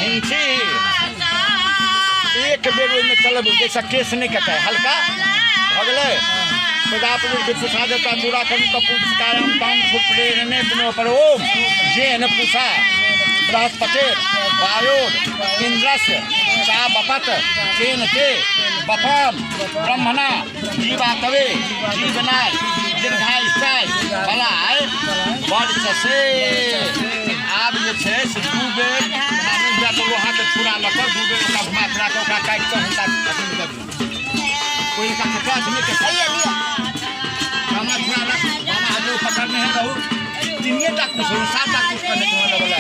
हिंसी एक बेर में चलब जैसा केस नहीं कहता है हल्का भगले प्रजापति के पुषा देवता चूड़ा कर्ण कपूर कायम ताम फुटने पर ओम जेन पुषा बृहस्पति वायोर इंद्रस्य चा बपत केन के बपाम ब्रह्मणा जीवातवे जीवनाय दीर्घायुष्टाय बलाय वर्चसे आब जे छै से दू बेर लोहा के छुरा लऽ कऽ दू बेर ओकरा घुमा फिरा कऽ ओकरा काटि कऽ हुनका अथी दऽ दियौ कोई का कपड़ा नहीं के छुरा रख मामा जो पकड़ने हैं रहू तीन तक कुछ 7 तक कुछ करने को मतलब बोला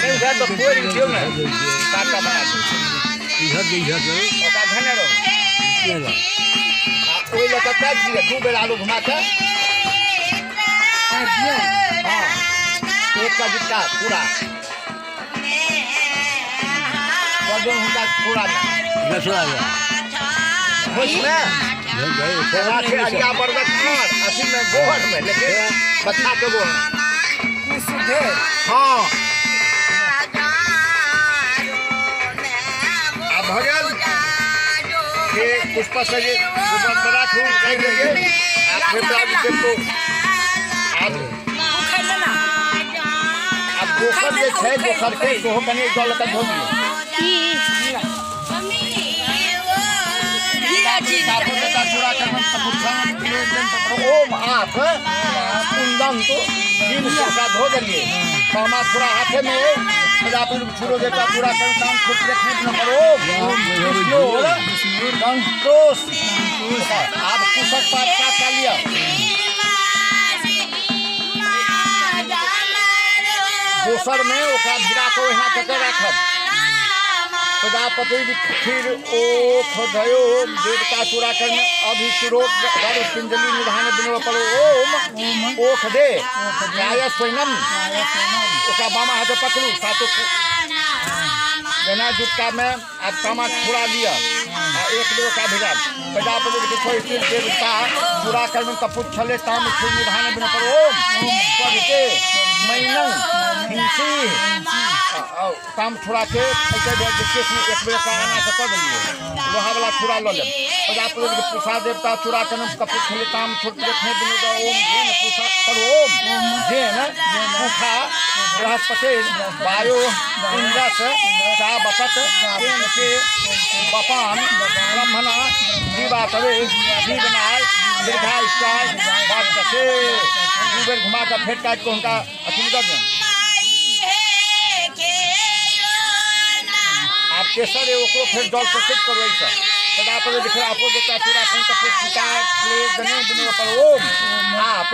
नहीं तो पूरी क्यों ना काटा बना दो इधर ओका घने रहो कोई लगा काट दिया दू बेर आलू घुमा के हाँ एक का जितना पूरा पूरा अलिया बरगद अथी में गोहर में लेकिन बच्चा के गोहर हाँ भजन के पुष्प से बड़ा खूब अब गोखर जे छै गोखर के सेहो कनी जल के धो दियौ ओम आप कुंदन तो दिन से धो दिए कामा पूरा हाथे में प्रजापति छुरो देता पूरा कर काम खुद रखने न करो संतोष आप कुशक पात का लिया दोसर में ओकरा भिड़ा को यहाँ तक रखब प्रजापति फिर ओख दयो देवता चूड़ा कर अभिश्रोक गर्भ पिंजली निधान बिनो पर ओम ओख दे न्याय स्वयं ओका बामा हाथ पकड़ू सातो गना जुटका में अब कामा छुड़ा लिया एक दो का भिड़ा प्रजापति के कोई स्थिर देवता चूड़ा कर में कपूत छले ताम छुड़ निधान बिनो पर ओम पद के मैनंग हिंसी काम छुड़ा के केस में एक बेर का आना से कर दिए लोहा वाला छुड़ा लो ले प्रजापति के पुषा देवता चूड़ा कर कपूत छले ताम छुड़ रखने बिनो का ओम जेन पुषा पर ओम जेन पुखा बृहस्पति वायु इंद्रस चा बपत केन के बपान ब्रह्मणा जीवातवे जीवनाय दीर्घायुष्टाय वर्चसे दू बेर घुमा कर फेंट काट को उनका अथी कर दें आप केसर है ओकरो फिर जल प्रसिद्ध करो ऐसा प्रजापति दिख रहा आपको देता चूड़ा कहीं का कुछ शिकायत प्लेट बने बने पर ओम आप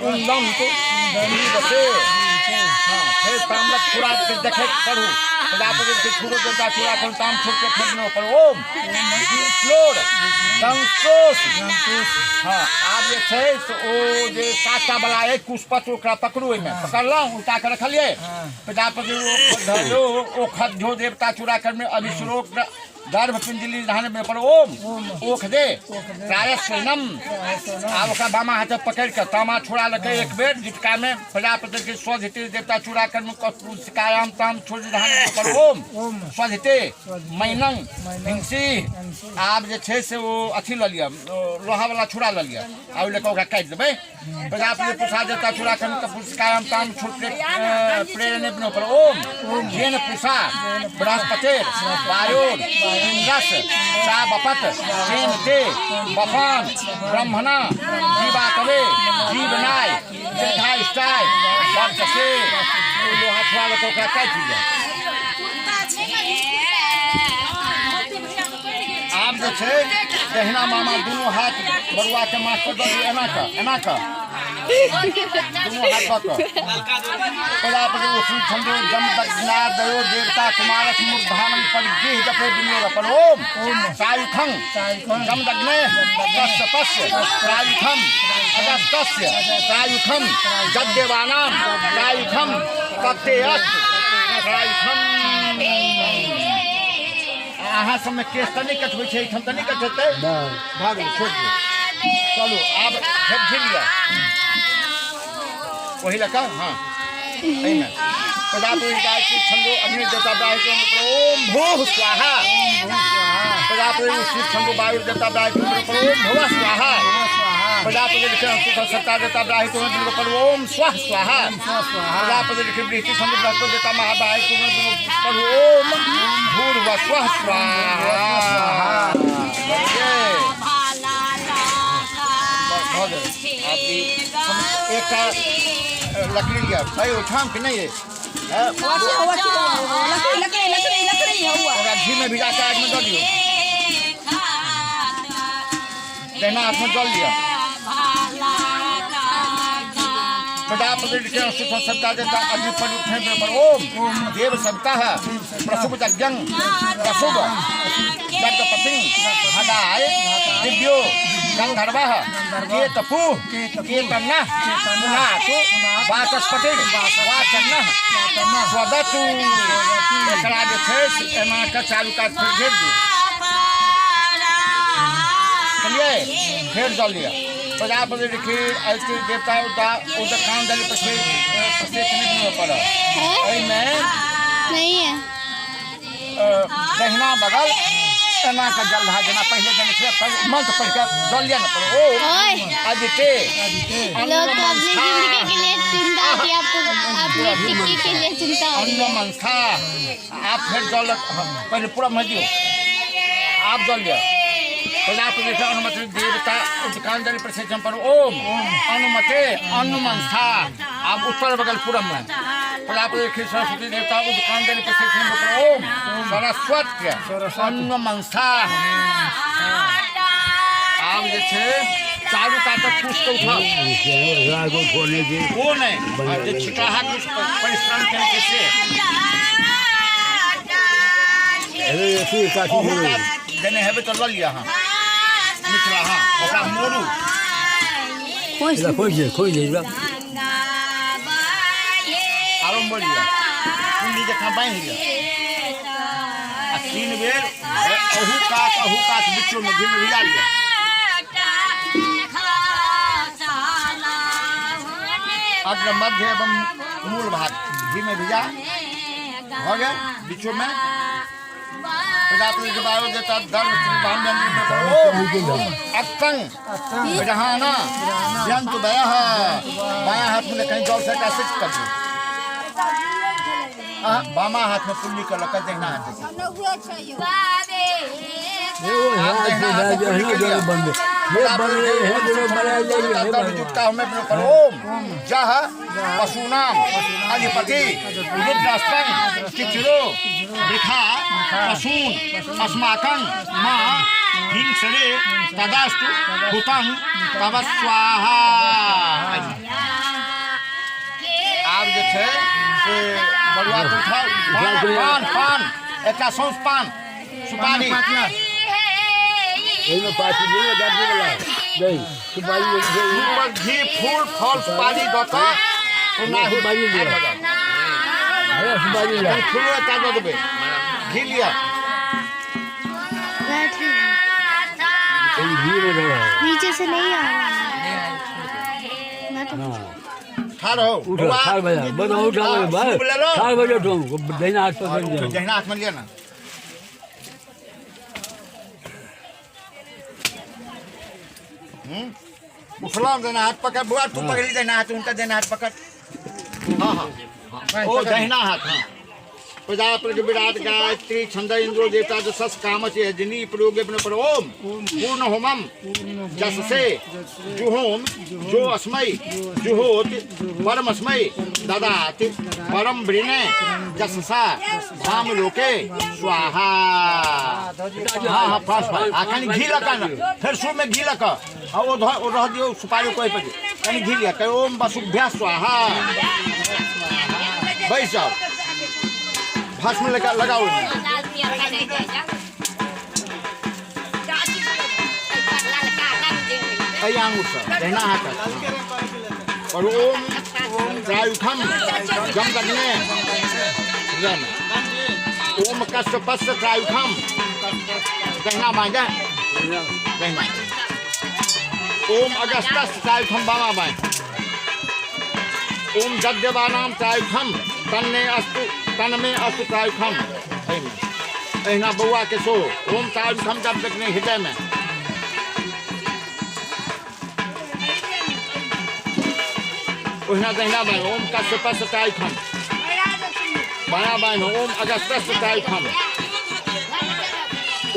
कुंदम तो बसे हाँ फिर ताम्रक छुड़ा के देखे करूँ प्रजापति के छुड़ो देता चूड़ा कहीं ताम छुड़ के फेंकने पर ओम फ्लोर संतोष हाँ आप ये थे तो ओ जे काटा वाला एक पुष्पत ओकरा पकड़ू में पकड़लो उठा कर रख लिए प्रजापति धरो ओ खद जो देवता चूड़ा कर में अभिश्रोक गर्भ पिंजली धान में पर ओम ओख दे प्राय स्वयं अब ओकरा बामा हाथ पकड़ के तामा छुड़ा लगे एक बेर जिटका में प्रजापति के स्वधिते देवता चूड़ा कर में कायाम ताम छोड़ धान पर ओम स्वधिते मैनंग हिंसी आप जे छे से वो अथी ल लिया लोहा वाला छुड़ा ल लिया आ लेके ओकरा काट देबे प्रजापति पुषा देवता चूड़ा कर में कायाम ताम छोड़ प्रेरण बनो पर ओम जेन पुषा बृहस्पति वायोर इंद्रस चा बपत केन के बपान ब्रह्मणा जीवातवे जीवनाय दीर्घायुष्टाय वर्चसे लोहा छुड़ा लेके ओकरा काट दिया आप जो छे दहिना मामा दोनों हाथ बरुआ के मास्टर दो एना का दोनों हाथ पकड़ प्रजापति उसी ठंडे जम दक्षिणा दयो देवता कुमारस मूर्धानम परिदेह जपे बिनो पर ओम सायुखं जम दग्ने तस्य तस्य सायुखं अगस्तस्य सायुखं जद्देवानां सायुखं कत्ते अस्त सायुखं अहाँ सब में केस तो नहीं कटबै छै, हम तो नहीं कटते। भाग छोड़ दो, चलो आप फिर घिर लिया वही लगा। हाँ प्रजापति गायत्री छंदो अग्नि देवता ब्राह्मण ओम भूः स्वाहा। प्रजापति छंदो वायु देवता ब्राह्मण ओम भुवः स्वाहा। प्रजापति सत्ता देवता ब्राह्मण ओम स्वः स्वाहा। प्रजापति बृहति छंदो बृहस्पति देवता महाब्राह्मण ओम भूर्भुवः स्वः स्वाहा। एक लकड़ी लिया भाई उठाम कि नहीं है लकड़ी घी में भिजा के आग में डाल दियो। देना हाथ में डाल दिया। प्रजापति सत्ता देता अग्नि पर उठने पर ओम देव सत्ता है प्रसुभ यज्ञं प्रसुभ यज्ञपति हदाय दिव्यो गंधर्वः केतपु केतन्नः पुनातु वाचस्पति वाचन्नः स्वदतु। एकरा जे छै एना के चालू काज फिर घेर दियो। चलिए फिर डाल दिया। प्रजापति लिखी ऐसी देवता उधर काम दल प्रत्येक नहीं पड़ा नहीं है दहिना बगल एना का जल रहा जना पहले जन मंत्र पढ़ कर जल लिया ना ओ आदित्य लोग अपनी जिंदगी के लिए चिंता होती है आपको अपनी टिक्की के लिए चिंता होती है। अन्न मंथा आप फिर जल पहले पूरा मजियो आप जल लिया। प्रजापति अनुमति देवता दुकानदारी प्रशिक्षण पर ओम अनुमते अनुमंथा आप उत्तर बगल पूरम में। प्रजापति सरस्वती देवता दुकानदारी प्रशिक्षण पर ओम सरस्वती अनुमंथा आप जे छे चालू काटक पुष्प उठाओ वो नहीं जो छिटाहा कुछ परिश्रम करके से देने है तो लल लिया। हाँ निचला हाँ ओकरा मोरू खोज ले आरंभ लिया कुंडी जखा बांध लिया आ 3 बेर अहू काट बिचो में घी में भिजा लिया। अग्र मध्य एवं मूल भाग घी में भिजा हो गया बिचो में। प्रजापति के बारे देता दर्द अक्तंग विधाना यंतु दया बायां हाथ में कहीं जल से कैसे कर दो बामा हाथ में पुल्ली कर लगा देखना हाथ से जह पशुनाम अधिपति रुद्रस्तं चिचिरो वृथा पशून अस्माकं मां हिंसरे तदास्तु हुतं तव स्वाहा। आप जे छे से बड़ुआ उठाओ पान एकटा सौंस पान सुपारी एनो पार्टी नहीं जाती वाला नहीं सुपारी ऊपर घी फूल फल सुपारी दता ना सुपारी ले अरे सुपारी ले फूल का दे देबे घी लिया घी में रहा नीचे से नहीं आ हां खा रहो उठा 4 बजे बस उठा भाई 4 बजे उठो देना हाथ पकड़ दे जहना हाथ में लिया ना मुसलमान देना हाथ पकड़ बुआ तू पकड़ी देना हाथ उनका देना हाथ पकड़। हाँ हाँ ओ दहिना हाथ हाँ प्रजापति विराट गायत्री छंद इंद्रो देवता जस कामच यजनी प्रयोग अपने पर ओम पूर्ण होमम जस से जुहोम जो अस्मय जुहोत परम अस्मय ददात परम वृणे जससा भाम लोके स्वाहा। हाँ हाँ फास कहीं घी लगा ना फिर सुर में घी लगा और वो रह दियो सुपारी कोई पे कहीं घी लिया कहीं ओम वसुभ्या स्वाहा। भाई साहब भस्म लगाओ रहना हाथ और ओम त्रायुखम जम करने ओम कष्ट पश्च त्रायुखम कहना मांगे कहना ओम अगस्त्य सायुधम बामा बाय ओम जगदेवानाम सायुधम तन्मे अस्तु सायुधम कहना बउआ के सो ओम सायुधम जब तक नहीं हृदय में कहना बाय ओम कश्यपस्य सायुधम बाया बाय ओम अगस्त्य सायुधम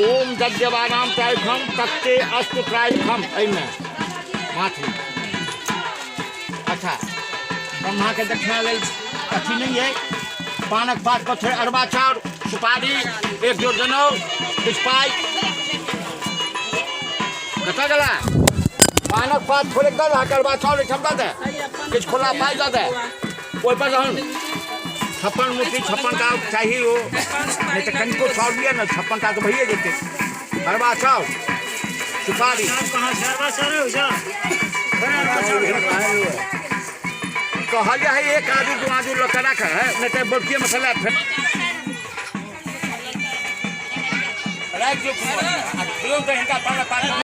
ओम जगदेवानाम सायुधम तत्ते अस्तु सायुधम अइमे माथी अच्छा ब्रह्मा के दक्षिणा ले अथी नहीं है पानक पात पत्थर अरबा चाउर सुपारी एक जोड़ जनौ कुछ पाई कथा गला पानक पात थोड़े गल अरबा चाउर ठम दे कुछ खुला पाई दे ओइ पर हम 56 मुट्ठी 56 का चाहिए हो नहीं तो कनको चाउर दिया ना 56 का तो भइए जेते अरबा चाउर सुपारी कहलिए है एक आदू दो आदू लगा रखा है नहीं तो बड़की मसाला फिर राख जो